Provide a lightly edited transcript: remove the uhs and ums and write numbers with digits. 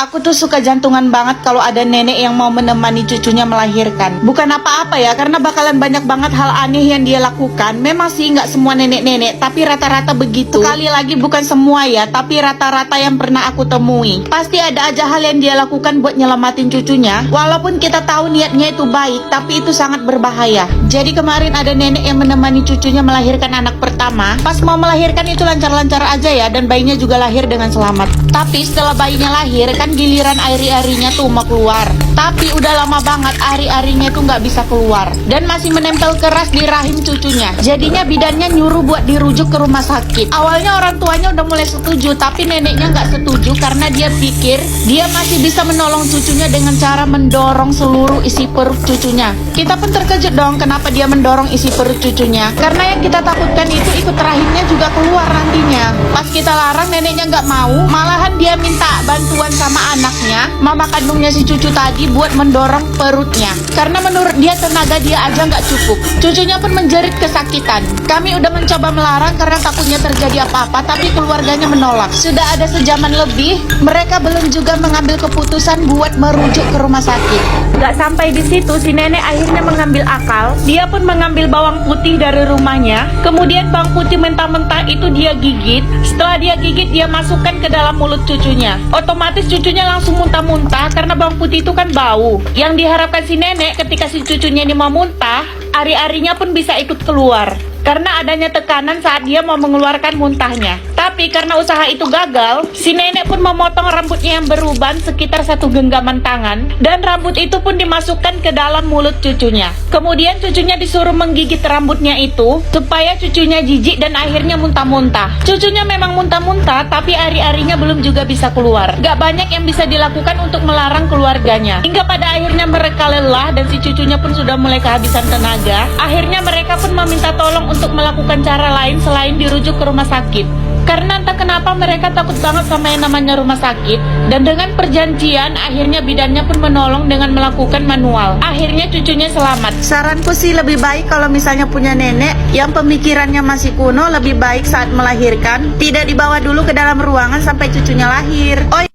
Aku tuh suka jantungan banget kalau ada nenek yang mau menemani cucunya melahirkan. Bukan apa-apa ya, karena bakalan banyak banget hal aneh yang dia lakukan. Memang sih nggak semua nenek-nenek, tapi rata-rata begitu. Sekali lagi bukan semua ya, tapi rata-rata yang pernah aku temui. Pasti ada aja hal yang dia lakukan buat nyelamatin cucunya. Walaupun kita tahu niatnya itu baik, tapi itu sangat berbahaya. Jadi kemarin ada nenek yang menemani cucunya melahirkan anak pertama. Pas mau melahirkan itu lancar-lancar aja ya, dan bayinya juga lahir dengan selamat. Tapi setelah bayinya lahir, kan giliran ari-arinya tuh mau keluar. Tapi udah lama banget ari-arinya tuh nggak bisa keluar dan masih menempel keras di rahim cucunya. Jadinya bidannya nyuruh buat dirujuk ke rumah sakit. Awalnya orang tuanya udah mulai setuju, tapi neneknya nggak setuju karena dia pikir dia masih bisa menolong cucunya dengan cara mendorong seluruh isi perut cucunya. Kita pun terkejut dong kenapa dia mendorong isi perut cucunya, karena yang kita takutkan itu ikut rahimnya juga keluar nantinya. Pas kita larang, neneknya nggak mau, malahan dia minta bantuan sama anaknya, mama kandungnya si cucu tadi, buat mendorong perutnya karena menurut dia tenaga dia aja nggak cukup. Cucunya pun menjerit kesakitan. Kami udah mencoba melarang karena takutnya terjadi apa-apa, tapi keluarganya menolak. Sudah ada sejaman lebih, mereka belum juga mengambil keputusan buat merujuk ke rumah sakit. Nggak sampai di situ, si nenek akhirnya mengambil akal. Dia pun mengambil bawang putih dari rumahnya, kemudian bawang putih mentah-mentah itu dia gigit. Setelah dia gigit, dia masukkan ke dalam mulut cucunya. Otomatis cucunya langsung muntah-muntah karena bawang putih itu kan bau. Yang diharapkan si nenek ketika si cucunya ini mau muntah, ari-arinya pun bisa ikut keluar karena adanya tekanan saat dia mau mengeluarkan muntahnya. Tapi karena usaha itu gagal, si nenek pun memotong rambutnya yang beruban sekitar 1 genggaman tangan, dan rambut itu pun dimasukkan ke dalam mulut cucunya. Kemudian cucunya disuruh menggigit rambutnya itu supaya cucunya jijik dan akhirnya muntah-muntah. Cucunya memang muntah-muntah, tapi ari-arinya belum juga bisa keluar. Gak banyak yang bisa dilakukan untuk melarang keluarganya. Hingga pada akhirnya mereka lelah dan si cucunya pun sudah mulai kehabisan tenaga. Akhirnya mereka pun meminta tolong untuk melakukan cara lain selain dirujuk ke rumah sakit. Karena entah kenapa mereka takut banget sama yang namanya rumah sakit. Dan dengan perjanjian, akhirnya bidannya pun menolong dengan melakukan manual. Akhirnya cucunya selamat. Saranku sih lebih baik kalau misalnya punya nenek yang pemikirannya masih kuno, lebih baik saat melahirkan tidak dibawa dulu ke dalam ruangan sampai cucunya lahir. Oh